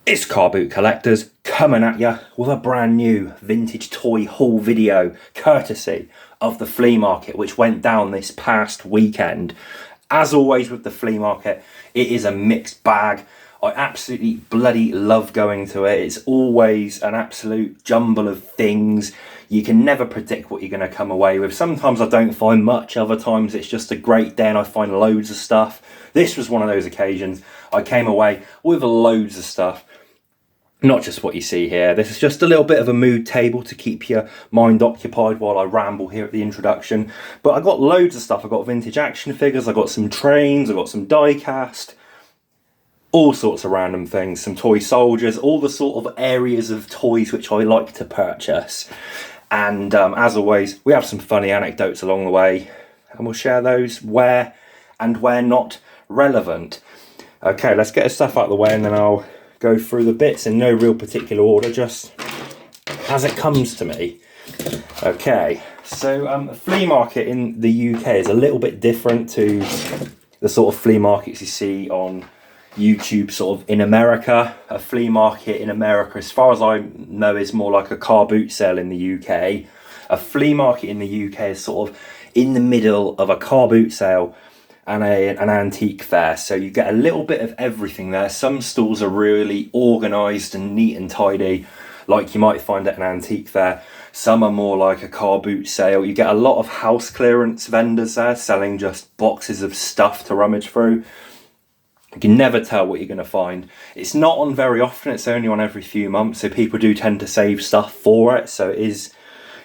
It's Car Boot Collectors coming at you with a brand new vintage toy haul video courtesy of the flea market which went down this past weekend. As always with the flea market, it is a mixed bag. I absolutely bloody love going to it. It's always an absolute jumble of things. You can never predict what you're going to come away with. Sometimes I don't find much, other times it's just a great day and I find loads of stuff. This was one of those occasions. I came away with loads of stuff. Not just what you see here. This is just a little bit of a mood table to keep your mind occupied while I ramble here at the introduction. But I got loads of stuff. I got vintage action figures, I got some trains, I got some diecast, all sorts of random things, some toy soldiers, all the sort of areas of toys which I like to purchase. And as always, we have some funny anecdotes along the way, and we'll share those where and where not relevant. Okay, let's get the stuff out of the way and then I'll go through the bits in no real particular order, just as it comes to me. Okay, so flea market in the UK is a little bit different to the sort of flea markets you see on YouTube sort of in America. A flea market in America, as far as I know, is more like a car boot sale in the UK. A flea market in the UK is sort of in the middle of a car boot sale and an antique fair, so you get a little bit of everything there. Some stalls are really organised and neat and tidy, like you might find at an antique fair. Some are more like a car boot sale. You get a lot of house clearance vendors there selling just boxes of stuff to rummage through. You can never tell what you're going to find. It's not on very often, it's only on every few months, so people do tend to save stuff for it. So it is,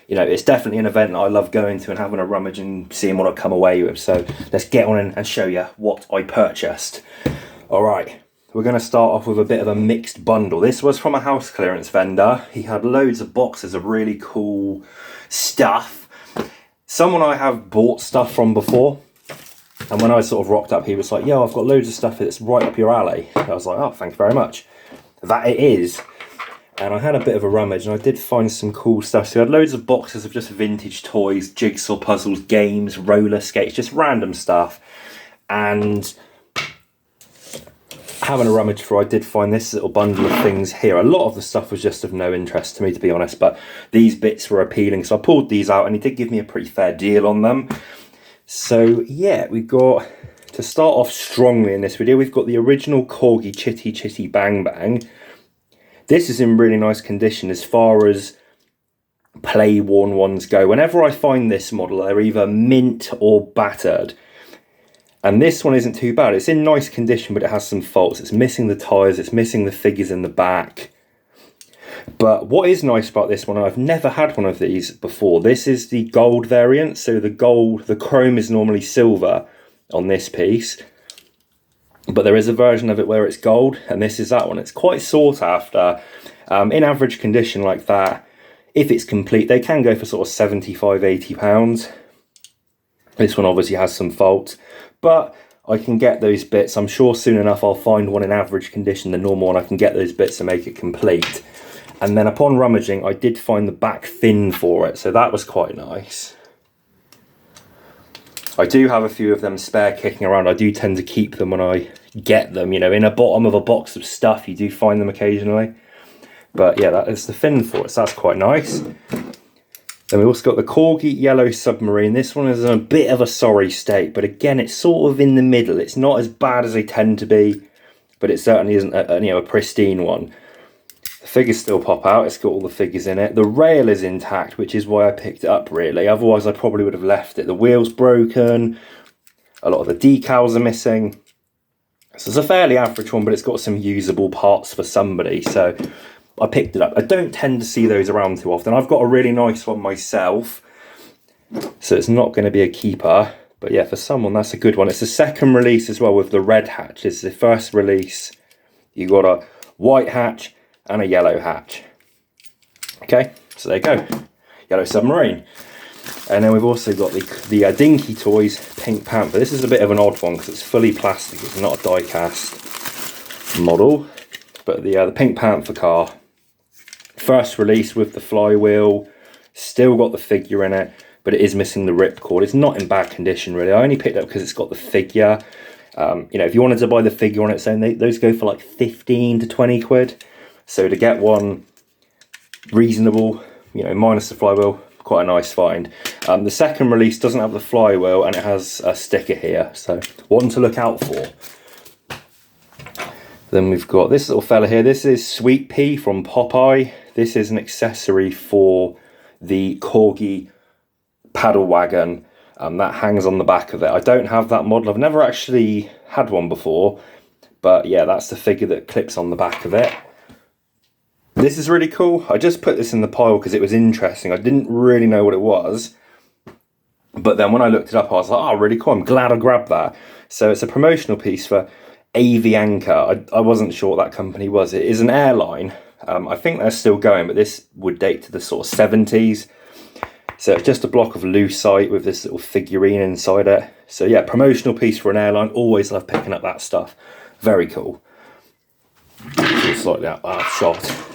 you know, it's definitely an event that I love going to and having a rummage and seeing what I come away with. So let's get on and show you what I purchased. All right, we're going to start off with a bit of a mixed bundle. This was from a house clearance vendor. He had loads of boxes of really cool stuff. Someone I have bought stuff from before. And when I sort of rocked up, he was like, yo, I've got loads of stuff that's right up your alley. And I was like, oh, thank you very much. That it is. And I had a bit of a rummage and I did find some cool stuff. So I had loads of boxes of just vintage toys, jigsaw puzzles, games, roller skates, just random stuff. And having a rummage through, I did find this little bundle of things here. A lot of the stuff was just of no interest to me, to be honest, but these bits were appealing. So I pulled these out and he did give me a pretty fair deal on them. So yeah, we've got, to start off strongly in this video, we've got the original Corgi Chitty Chitty Bang Bang. This is in really nice condition as far as play-worn ones go. Whenever I find this model, they're either mint or battered. And this one isn't too bad. It's in nice condition, but it has some faults. It's missing the tyres, it's missing the figures in the back. But what is nice about this one, I've never had one of these before. This is the gold variant. So the chrome is normally silver on this piece. But there is a version of it where it's gold, and this is that one. It's quite sought after. In average condition like that, if it's complete, they can go for sort of £75–80. This one obviously has some faults, but I can get those bits. I'm sure soon enough I'll find one in average condition, the normal one. I can get those bits to make it complete. And then upon rummaging, I did find the back fin for it, so that was quite nice. I do have a few of them spare kicking around. I do tend to keep them when I get them. You know, in a bottom of a box of stuff, you do find them occasionally. But yeah, that is the fin for it, so that's quite nice. Then we also got the Corgi Yellow Submarine. This one is in a bit of a sorry state, but again, it's sort of in the middle. It's not as bad as they tend to be, but it certainly isn't a pristine one. The figures still pop out. It's got all the figures in it. The rail is intact, which is why I picked it up, really. Otherwise, I probably would have left it. The wheel's broken. A lot of the decals are missing. So it's a fairly average one, but it's got some usable parts for somebody. So I picked it up. I don't tend to see those around too often. I've got a really nice one myself, so it's not going to be a keeper. But yeah, for someone, that's a good one. It's the second release as well with the red hatch. It's the first release. You got a white hatch and a yellow hatch. Okay, so there you go. Yellow Submarine. And then we've also got the Dinky Toys Pink Panther. This is a bit of an odd one because it's fully plastic. It's not a die-cast model. But the Pink Panther car. First release with the flywheel. Still got the figure in it, but it is missing the ripcord. It's not in bad condition, really. I only picked it up because it's got the figure. You know, if you wanted to buy the figure on its own, those go for like 15 to 20 quid. So to get one reasonable, you know, minus the flywheel, quite a nice find. The second release doesn't have the flywheel and it has a sticker here, so one to look out for. Then we've got this little fella here. This is Sweet Pea from Popeye. This is an accessory for the Corgi paddle wagon that hangs on the back of it. I don't have that model. I've never actually had one before, but yeah, that's the figure that clips on the back of it. This is really cool. I just put this in the pile because it was interesting. I didn't really know what it was, but then when I looked it up, I was like, oh, really cool. I'm glad I grabbed that. So it's a promotional piece for Avianca. I wasn't sure what that company was. It is an airline. I think they're still going, but this would date to the sort of 70s. So it's just a block of lucite with this little figurine inside it. So yeah, promotional piece for an airline. Always love picking up that stuff. Very cool. Slightly out of shot.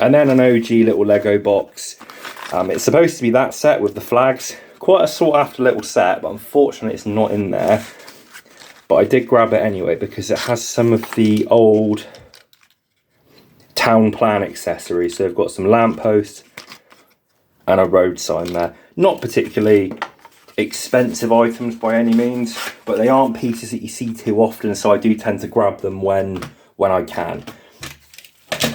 And then an OG little Lego box. It's supposed to be that set with the flags. Quite a sought after little set, but unfortunately it's not in there. But I did grab it anyway because it has some of the old town plan accessories. So they've got some lampposts and a road sign there. Not particularly expensive items by any means, but they aren't pieces that you see too often, so I do tend to grab them when I can.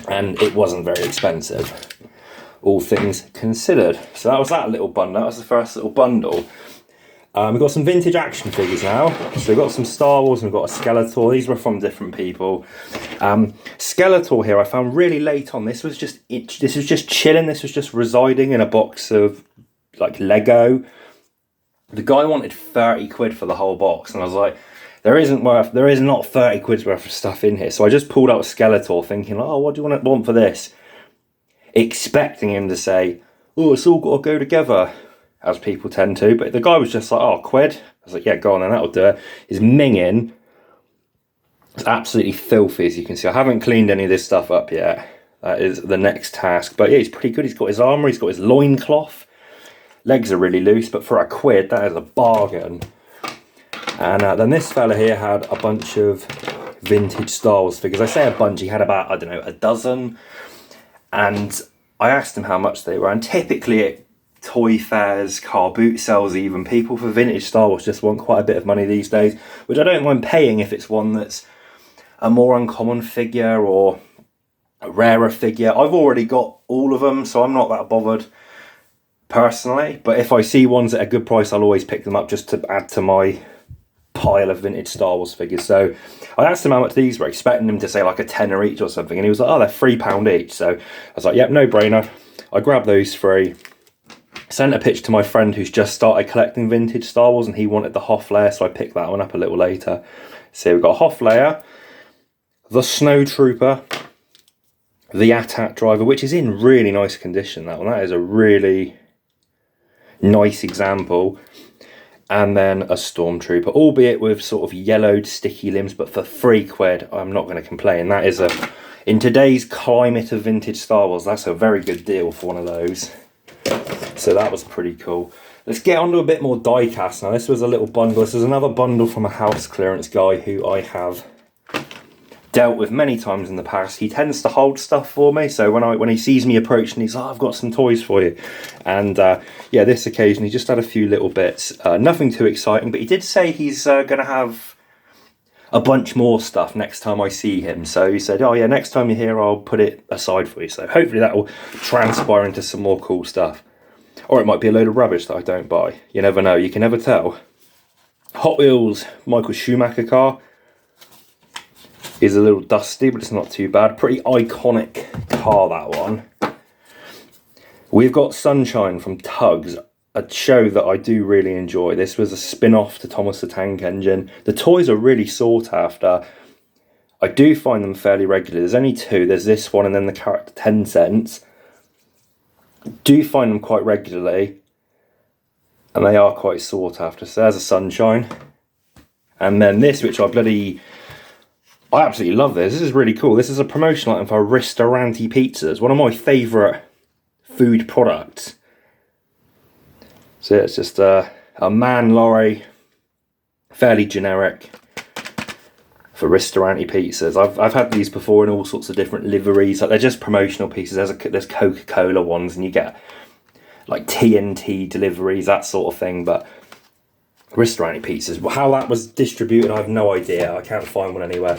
And it wasn't very expensive, all things considered. So that was that little bundle. That was the first little bundle. We've got some vintage action figures now. So we've got some Star Wars and we've got a Skeletor. These were from different people. Skeletor here I found really late on. This was just chilling. This was just residing in a box of like Lego. The guy wanted 30 quid for the whole box, and I was like, there is not 30 quid's worth of stuff in here. So I just pulled out Skeletor thinking, oh, what do you want for this? Expecting him to say, oh, it's all got to go together, as people tend to. But the guy was just like, oh, quid? I was like, yeah, go on then, that'll do it. His minging is absolutely filthy, as you can see. I haven't cleaned any of this stuff up yet. That is the next task. But yeah, he's pretty good. He's got his armour, he's got his loincloth. Legs are really loose, but for a quid, that is a bargain. And then this fella here had a bunch of vintage Star Wars figures. I say a bunch, he had about, I don't know, a dozen. And I asked him how much they were. And typically at toy fairs, car boot sales even, people for vintage Star Wars just want quite a bit of money these days, which I don't mind paying if it's one that's a more uncommon figure or a rarer figure. I've already got all of them, so I'm not that bothered personally. But if I see ones at a good price, I'll always pick them up just to add to my pile of vintage Star Wars figures. So I asked him how much these were, expecting him to say like a tenner each or something, and he was like, oh, they're £3 each. So I was like, yep, no brainer. I grabbed those three, sent a picture to my friend who's just started collecting vintage Star Wars, and he wanted the Hoth layer, so I picked that one up a little later. So we've got a Hoth layer, the Snow Trooper, the AT-AT driver, which is in really nice condition, that one. That is a really nice example. And then a Stormtrooper, albeit with sort of yellowed sticky limbs, but for 3 quid, I'm not going to complain. That is in today's climate of vintage Star Wars, that's a very good deal for one of those. So that was pretty cool. Let's get on to a bit more diecast now. This was a little bundle. This is another bundle from a house clearance guy who I have dealt with many times in the past. He tends to hold stuff for me, so when he sees me approaching, he's like, oh, I've got some toys for you. And yeah, this occasion he just had a few little bits, nothing too exciting, but he did say he's gonna have a bunch more stuff next time I see him. So he said, oh yeah, next time you're here I'll put it aside for you. So hopefully that will transpire into some more cool stuff, or it might be a load of rubbish that I don't buy. You never know, you can never tell. Hot Wheels Michael Schumacher car is a little dusty, but it's not too bad. Pretty iconic car, that one. We've got Sunshine from Tugs, a show that I do really enjoy. This was a spin-off to Thomas the Tank Engine. The toys are really sought after. I do find them fairly regularly. There's only 2. There's this one and then the character 10 cents. Do find them quite regularly, and they are quite sought after. So there's a Sunshine. And then this, which I absolutely love this. This is really cool. This is a promotional item for Ristorante Pizzas, one of my favourite food products. So it's just a man lorry, fairly generic. for ristorante pizzas. I've had these before in all sorts of different liveries. Like, they're just promotional pieces. There's Coca-Cola ones, and you get like TNT deliveries, that sort of thing. But ristorante pizzas, how that was distributed, I have no idea. I can't find one anywhere.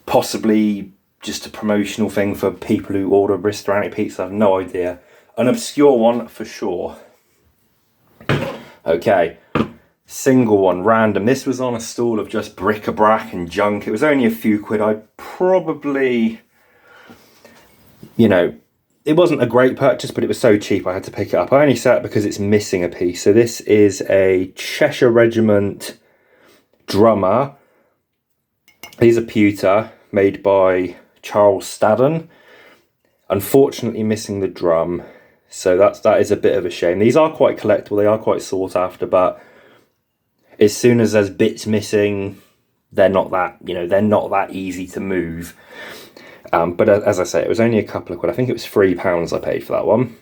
Possibly just a promotional thing for people who order ristorante pizza. I have no idea. An obscure one for sure. Okay, single one, random. This was on a stall of just bric-a-brac and junk. It was only a few quid. I'd probably, you know, it wasn't a great purchase, but it was so cheap I had to pick it up. I only set it because it's missing a piece. So this is a Cheshire Regiment drummer. These are pewter, made by Charles Staddon. Unfortunately missing the drum. So that is a bit of a shame. These are quite collectible, they are quite sought after, but as soon as there's bits missing, they're not that, you know, they're not that easy to move. But as I say, it was only a couple of quid. I think it was £3 I paid for that one.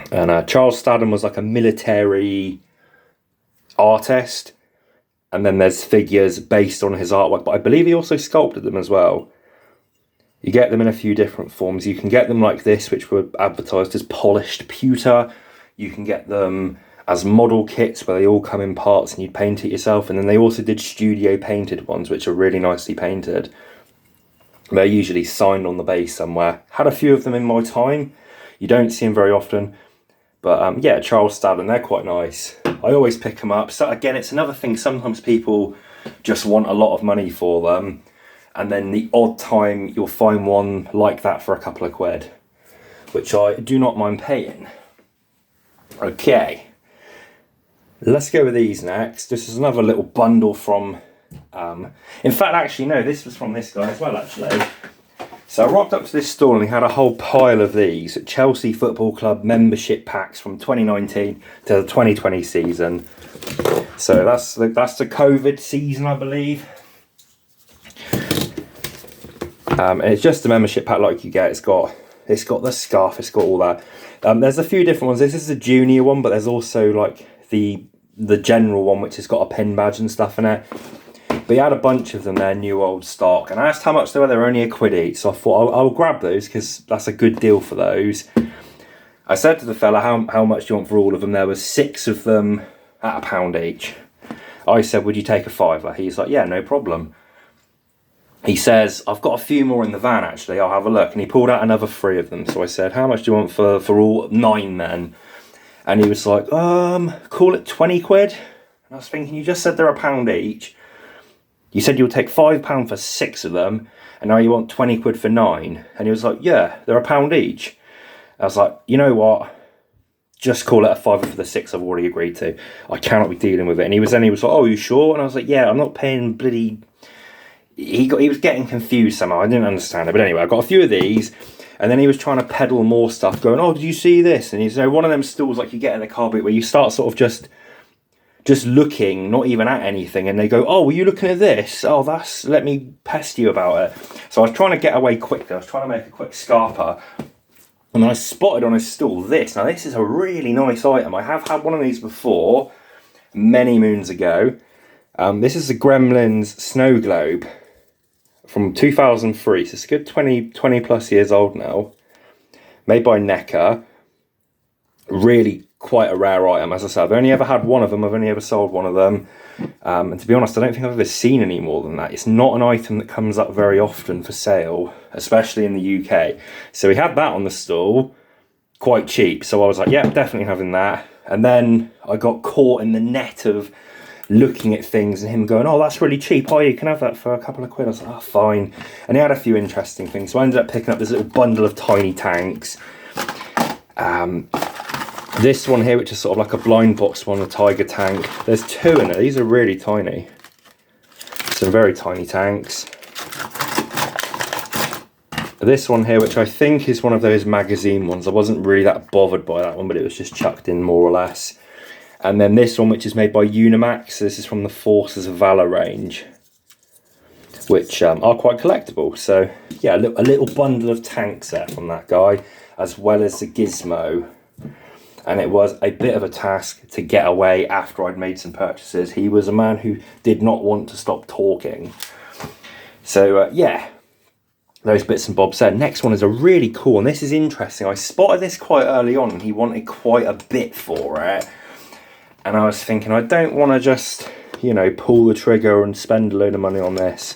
And Charles Staddon was like a military artist. And then there's figures based on his artwork, but I believe he also sculpted them as well. You get them in a few different forms. You can get them like this, which were advertised as polished pewter. You can get them as model kits where they all come in parts and you paint it yourself. And then they also did studio painted ones, which are really nicely painted. They're usually signed on the base somewhere. Had a few of them in my time. You don't see them very often. But yeah, Charles Staddon, they're quite nice. I always pick them up. So again, it's another thing. Sometimes people just want a lot of money for them. And then the odd time you'll find one like that for a couple of quid, which I do not mind paying. Okay, let's go with these next. This is another little bundle from, in fact, actually, no, this was from this guy as well, actually. So I rocked up to this store and he had a whole pile of these Chelsea Football Club membership packs from 2019 to the 2020 season. So that's the COVID season, I believe. And it's just a membership pack like you get. It's got the scarf, it's got all that. There's a few different ones. This is a junior one, but there's also like the general one, which has got a pin badge and stuff in it. But he had a bunch of them there, new old stock. And I asked how much they were. They were only a quid each. So I thought I'll grab those because that's a good deal for those. I said to the fella, how much do you want for all of them? There was 6 of them at £1 each. I said, would you take a £5? He's like, yeah, no problem. He says, I've got a few more in the van, actually. I'll have a look. And he pulled out another 3 of them. So I said, how much do you want for all 9 then? And he was like, call it 20 quid. And I was thinking, you just said they're £1 each. You said you'll take £5 for 6 of them. And now you want 20 quid for 9. And he was like, yeah, they're £1 each. I was like, you know what? Just call it a £5 for the 6 I've already agreed to. I cannot be dealing with it. And he was like, oh, are you sure? And I was like, yeah, I'm not paying bloody... He was getting confused somehow. I didn't understand it. But anyway, I got a few of these. And then he was trying to peddle more stuff, going, oh, did you see this? And he's, one of them stalls like you get in the car boot where you start sort of just looking, not even at anything. And they go, oh, were you looking at this? Oh, let me pest you about it. So I was trying to get away quickly. I was trying to make a quick scarper. And I spotted on his stall this. Now, this is a really nice item. I have had one of these before, many moons ago. This is the Gremlins Snow Globe from 2003. So it's a good 20 plus years old now. Made by NECA. Really quite a rare item. As I said, I've only ever had one of them. I've only ever sold one of them. And to be honest, I don't think I've ever seen any more than that. It's not an item that comes up very often for sale, especially in the UK. So we had that on the stall, quite cheap. So I was like, yeah, definitely having that. And then I got caught in the net of looking at things and him going, oh, that's really cheap. Oh, you can have that for a couple of quid. I was like, oh, fine. And he had a few interesting things. So I ended up picking up this little bundle of tiny tanks. This one here, which is sort of like a blind box one, a Tiger tank. There's 2 in it. These are really tiny. Some very tiny tanks. This one here, which I think is one of those magazine ones. I wasn't really that bothered by that one, but it was just chucked in more or less. And then this one, which is made by Unimax. This is from the Forces of Valor range, which are quite collectible. So yeah, a little bundle of tanks there from that guy, as well as the Gizmo. and it was a bit of a task to get away after I'd made some purchases. He was a man who did not want to stop talking. So yeah, those bits and bobs there. Next one is a really cool, and this is interesting. I spotted this quite early on, and he wanted quite a bit for it. And I was thinking, I don't want to just, you know, pull the trigger and spend a load of money on this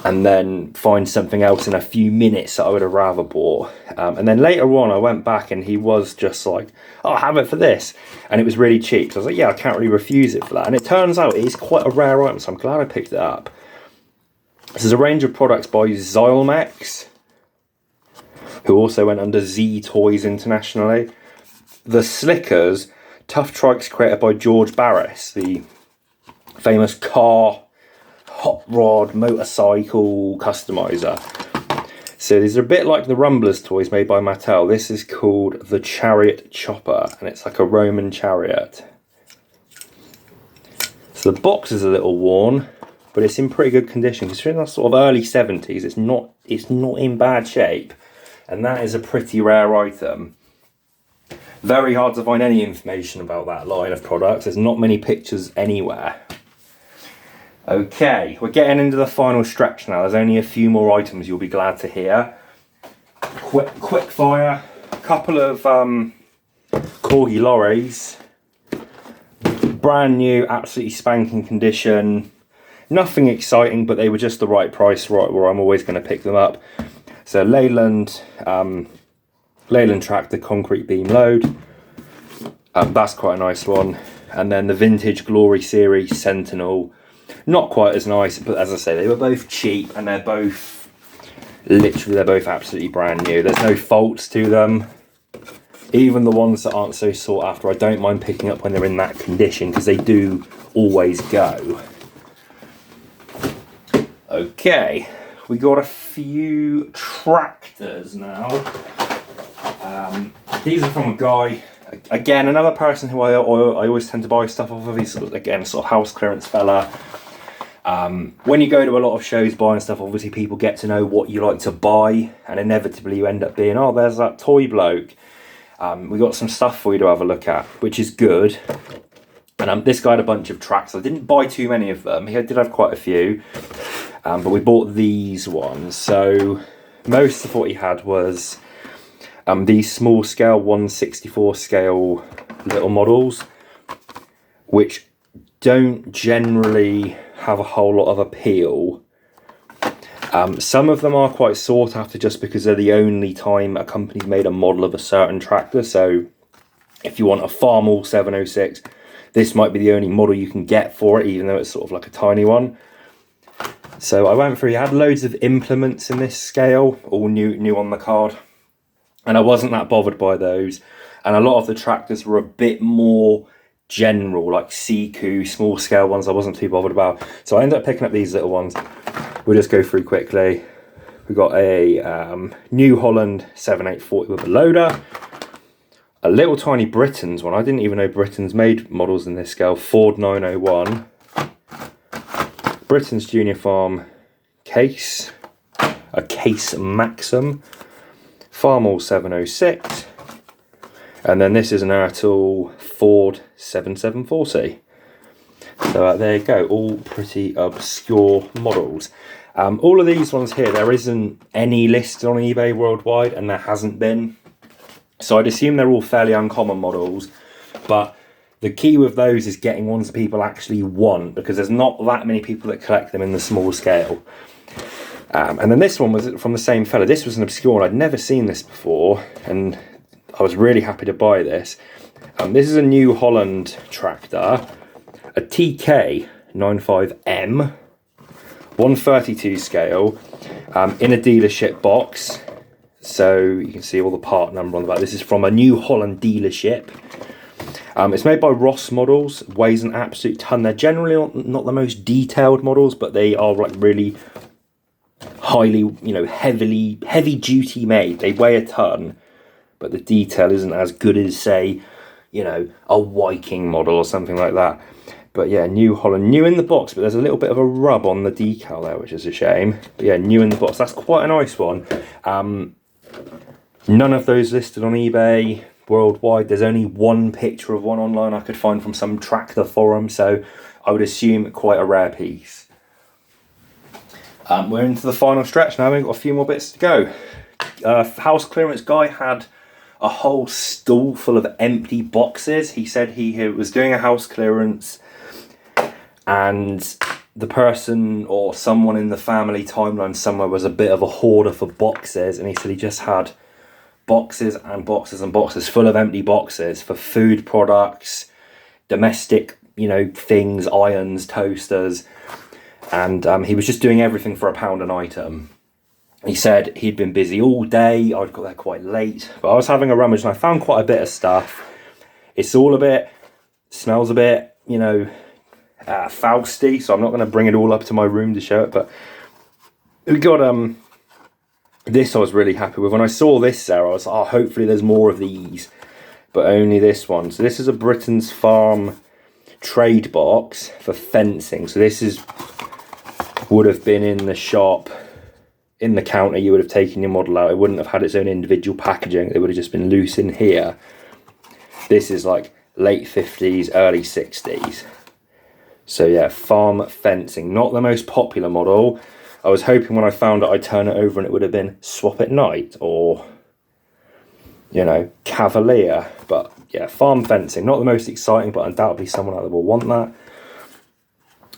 and then find something else in a few minutes that I would have rather bought. And then later on, I went back and he was just like, oh, I'll have it for this. And it was really cheap. So I was like, yeah, I can't really refuse it for that. And it turns out it is quite a rare item, so I'm glad I picked it up. This is a range of products by Xylmex, who also went under Z Toys internationally. The Slickers, tough trikes created by George Barris, the famous car, hot rod, motorcycle customizer. So these are a bit like the Rumblers toys made by Mattel. This is called the Chariot Chopper, and it's like a Roman chariot. So the box is a little worn, but it's in pretty good condition. Considering that's sort of early 70s, it's not in bad shape, and that is a pretty rare item. Very hard to find any information about that line of products. There's not many pictures anywhere. Okay, we're getting into the final stretch now. There's only a few more items you'll be glad to hear. Quick fire. A couple of Corgi Lorries. Brand new, absolutely spanking condition. Nothing exciting, but they were just the right price, right where I'm always going to pick them up. So Leyland tractor concrete beam load. That's quite a nice one. And then the vintage Glory Series Sentinel. Not quite as nice, but as I say, they were both cheap, and they're both absolutely brand new. There's no faults to them. Even the ones that aren't so sought after, I don't mind picking up when they're in that condition, because they do always go. Okay, we got a few tractors now. These are from a guy, again, another person who I always tend to buy stuff off of. He's, again, sort of house clearance fella. When you go to a lot of shows buying stuff, obviously people get to know what you like to buy, and inevitably you end up being, oh, there's that toy bloke. We got some stuff for you to have a look at, which is good. And this guy had a bunch of tracks. I didn't buy too many of them. He did have quite a few, but we bought these ones. So most of what he had was these small scale 1/64 scale little models, which don't generally have a whole lot of appeal. Some of them are quite sought after just because they're the only time a company's made a model of a certain tractor. So if you want a Farmall 706, this might be the only model you can get for it, even though it's sort of like a tiny one. So I went through, he had loads of implements in this scale, all new on the card. And I wasn't that bothered by those. And a lot of the tractors were a bit more general, like Siku, small scale ones I wasn't too bothered about. So I ended up picking up these little ones. We'll just go through quickly. We got a New Holland 7840 with a loader. A little tiny Britain's one. I didn't even know Britain's made models in this scale. Ford 901. Britain's Junior Farm case. A Case Maxim. Farmall 706. And then this is an Ertl Ford 7740. So there you go, all pretty obscure models. All of these ones here, there isn't any listed on eBay worldwide, and there hasn't been. So I'd assume they're all fairly uncommon models, but the key with those is getting ones that people actually want, because there's not that many people that collect them in the small scale. And then this one was from the same fella. This was an obscure one. I'd never seen this before, and I was really happy to buy this. This is a New Holland tractor, a TK 95M, 132 scale, in a dealership box. So you can see all the part number on the back. This is from a New Holland dealership. It's made by Ross Models, weighs an absolute ton. They're generally not the most detailed models, but they are like really highly, heavy duty made. They weigh a ton, but the detail isn't as good as, say, a Viking model or something like that. But yeah, New Holland, new in the box, but there's a little bit of a rub on the decal there, which is a shame. But yeah, new in the box. That's quite a nice one. None of those listed on eBay. worldwide. There's only one picture of one online I could find from some tractor forum, so I would assume quite a rare piece. We're into the final stretch now. We've got a few more bits to go. House clearance guy had a whole stall full of empty boxes. He said he was doing a house clearance and the person or someone in the family timeline somewhere was a bit of a hoarder for boxes, and he said he just had boxes and boxes and boxes full of empty boxes for food products, domestic, things, irons, toasters, and he was just doing everything for £1 an item. He said he'd been busy all day. I'd got there quite late, but I was having a rummage and I found quite a bit of stuff. It's all smells a bit, Fausty, so I'm not going to bring it all up to my room to show it, but we got this I was really happy with. When I saw this there, I was like, hopefully there's more of these, but only this one. So this is a Britain's Farm trade box for fencing. So this would have been in the shop, in the counter. You would have taken your model out. It wouldn't have had its own individual packaging. It would have just been loose in here. This is like late 50s, early 60s. So yeah, farm fencing, not the most popular model. I was hoping when I found it I'd turn it over and it would have been Swap at Night or, Cavalier. But yeah, farm fencing, not the most exciting, but undoubtedly someone out there will want that.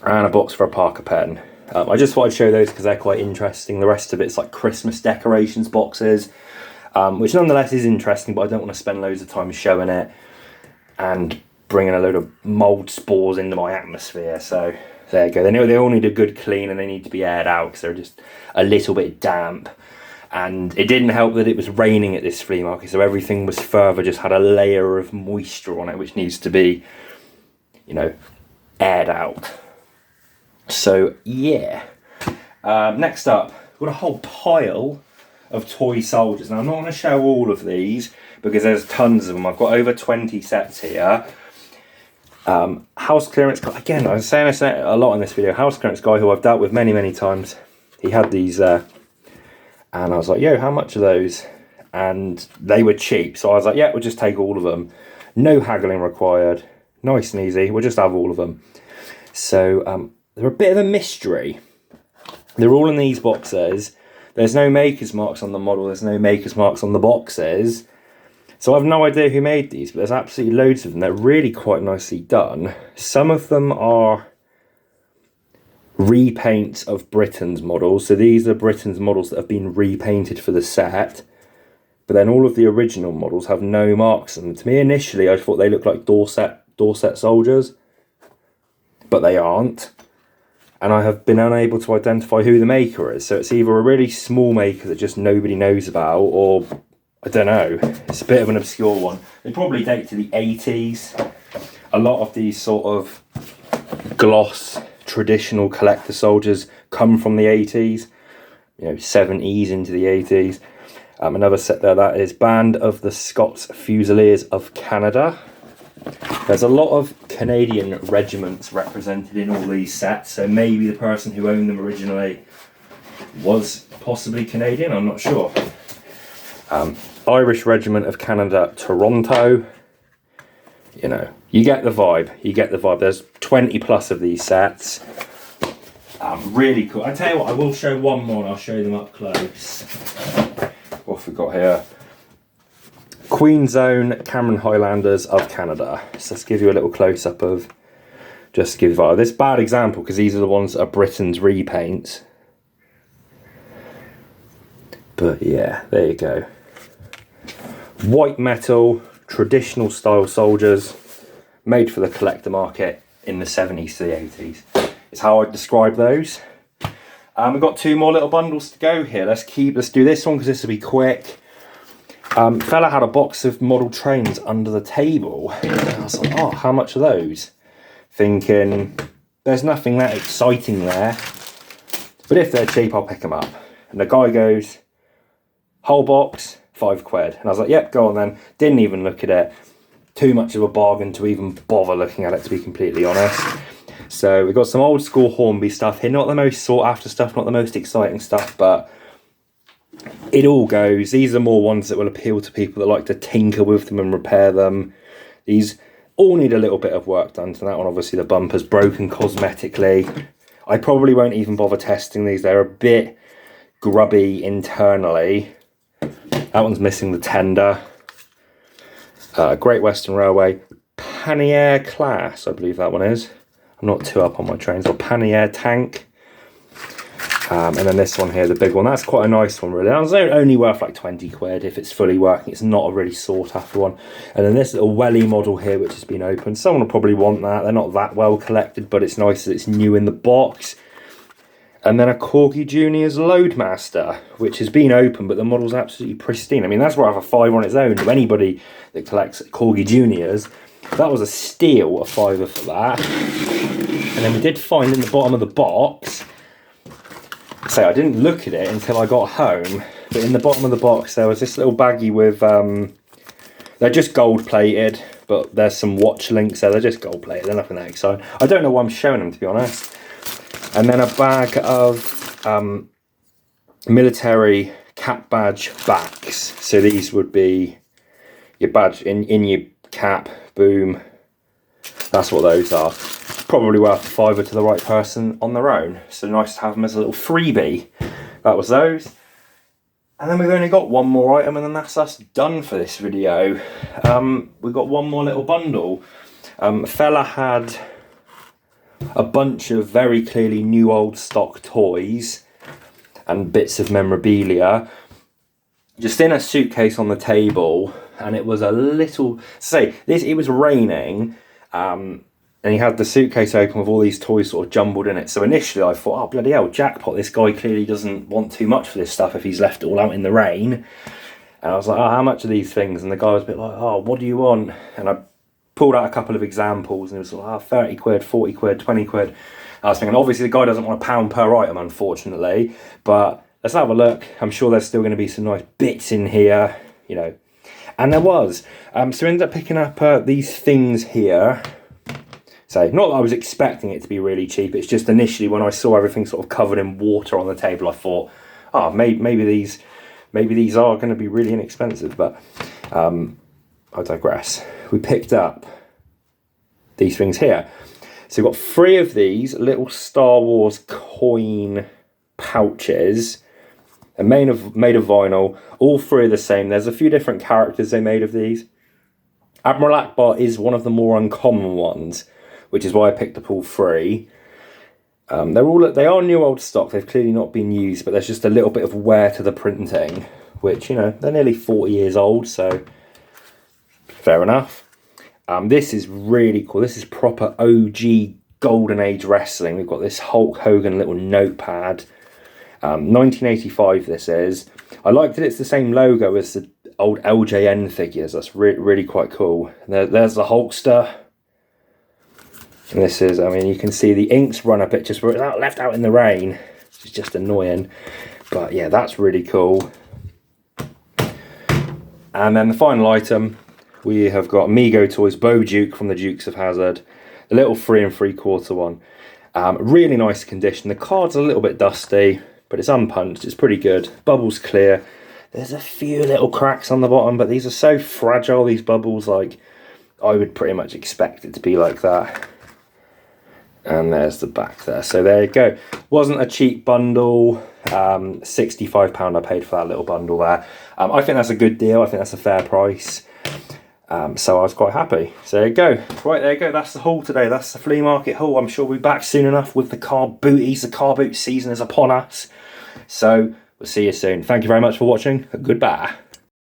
And a box for a Parker pen. I just thought I'd show those because they're quite interesting. The rest of it's like Christmas decorations boxes, which nonetheless is interesting, but I don't want to spend loads of time showing it and bringing a load of mould spores into my atmosphere. So there you go. They all need a good clean and they need to be aired out because they're just a little bit damp. And it didn't help that it was raining at this flea market, so everything was just had a layer of moisture on it, which needs to be, aired out. So yeah. Next up, we've got a whole pile of toy soldiers. Now I'm not going to show all of these because there's tons of them. I've got over 20 sets here. House clearance guy, again, I was saying this a lot in this video. House clearance guy who I've dealt with many times. He had these and I was like, yo, how much are those? And they were cheap, so I was like, yeah, we'll just take all of them. No haggling required. Nice and easy. We'll just have all of them. So they're a bit of a mystery. They're all in these boxes. There's no maker's marks on the model. There's no maker's marks on the boxes. So I have no idea who made these, but there's absolutely loads of them. They're really quite nicely done. Some of them are repaints of Britain's models. So these are Britain's models that have been repainted for the set. But then all of the original models have no marks on them. To me, initially, I thought they looked like Dorset soldiers. But they aren't. And I have been unable to identify who the maker is. So it's either a really small maker that just nobody knows about, or I don't know, it's a bit of an obscure one. They probably date to the 80s. A lot of these sort of gloss traditional collector soldiers come from the 80s, 70s into the 80s. Another set there, that is Band of the Scots Fusiliers of Canada. There's a lot of Canadian regiments represented in all these sets, so maybe the person who owned them originally was possibly Canadian, I'm not sure. Irish Regiment of Canada, Toronto. You get the vibe. There's 20 plus of these sets. Really cool. I tell you what, I will show one more and I'll show them up close. What have we got here? Queen's Own Cameron Highlanders of Canada. So let's give you a little close-up of, just to give you a vibe. This bad example because these are the ones that are Britain's repaints. But yeah, there you go. White metal, traditional style soldiers, made for the collector market in the 70s to the 80s. Is how I'd describe those. We've got two more little bundles to go here. Let's do this one because this will be quick. Fella had a box of model trains under the table. And I was like, oh, how much are those? Thinking, there's nothing that exciting there. But if they're cheap, I'll pick them up. And the guy goes, whole box, £5. And I was like, yep, go on then. Didn't even look at it. Too much of a bargain to even bother looking at it, to be completely honest. So we've got some old school Hornby stuff here. Not the most sought after stuff, not the most exciting stuff, but it all goes. These are more ones that will appeal to people that like to tinker with them and repair them. These all need a little bit of work done to that one. Obviously the bumper's broken cosmetically. I probably won't even bother testing these. They're a bit grubby internally. That one's missing the tender. Great Western Railway Pannier class, I believe that one is. I'm not too up on my trains. Or Pannier tank. And then this one here, the big one, that's quite a nice one really. That's only worth like 20 quid if it's fully working. It's not a really sought after one. And then this little welly model here, which has been opened. Someone will probably want that. They're not that well collected, but it's nice that it's new in the box. And then a Corgi Junior's Loadmaster, which has been opened, but the model's absolutely pristine. I mean, that's worth a £5 on its own to anybody that collects Corgi Juniors. That was a steal, a £5 for that. And then we did find in the bottom of the box, so I didn't look at it until I got home, but in the bottom of the box there was this little baggie with, they're just gold plated, but there's some watch links there. They're just gold plated, they're nothing that exciting. I don't know why I'm showing them, to be honest. And then a bag of military cap badge backs. So these would be your badge in your cap, boom. That's what those are. Probably worth a £5 to the right person on their own. So nice to have them as a little freebie. That was those. And then we've only got one more item, and then that's us done for this video. We've got one more little bundle. Fella had a bunch of very clearly new old stock toys and bits of memorabilia just in a suitcase on the table, and it was a little, it was raining, and he had the suitcase open with all these toys sort of jumbled in it. So initially I thought, oh bloody hell, jackpot, this guy clearly doesn't want too much for this stuff if he's left it all out in the rain. And I was like, oh, how much are these things? And the guy was a bit like, oh, what do you want? And I pulled out a couple of examples, and it was like, oh, 30 quid, 40 quid, 20 quid. I was thinking, obviously the guy doesn't want £1 per item, unfortunately, but let's have a look. I'm sure there's still going to be some nice bits in here, you know. And there was. So I ended up picking up these things here. So, not that I was expecting it to be really cheap, it's just initially when I saw everything sort of covered in water on the table, I thought, oh, maybe these are going to be really inexpensive, but I digress. We picked up these things here. So we've got 3 of these little Star Wars coin pouches, and made of vinyl. All 3 are the same. There's a few different characters they made of these. Admiral Akbar is one of the more uncommon ones, which is why I picked up all 3. They are new old stock. They've clearly not been used, but there's just a little bit of wear to the printing, which, you know, they're nearly 40 years old, so fair enough. This is really cool. This is proper OG Golden Age wrestling. We've got this Hulk Hogan little notepad. 1985 this is. I like that it's the same logo as the old LJN figures. That's really quite cool. There's the Hulkster. And this is, I mean, you can see the inks run up it just where it's left out in the rain. It's just annoying. But yeah, that's really cool. And then the final item, we have got Mego Toys Bo Duke from the Dukes of Hazzard. The little 3 3/4 one. Really nice condition. The card's a little bit dusty, but it's unpunched. It's pretty good. Bubbles clear. There's a few little cracks on the bottom, but these are so fragile, these bubbles, like, I would pretty much expect it to be like that. And there's the back there. So there you go. Wasn't a cheap bundle. £65 I paid for that little bundle there. I think that's a good deal. I think that's a fair price. So I was quite happy. So there you go. Right, there you go. That's the haul today. That's the flea market haul. I'm sure we'll be back soon enough with the car booties. The car boot season is upon us. So we'll see you soon. Thank you very much for watching. Goodbye.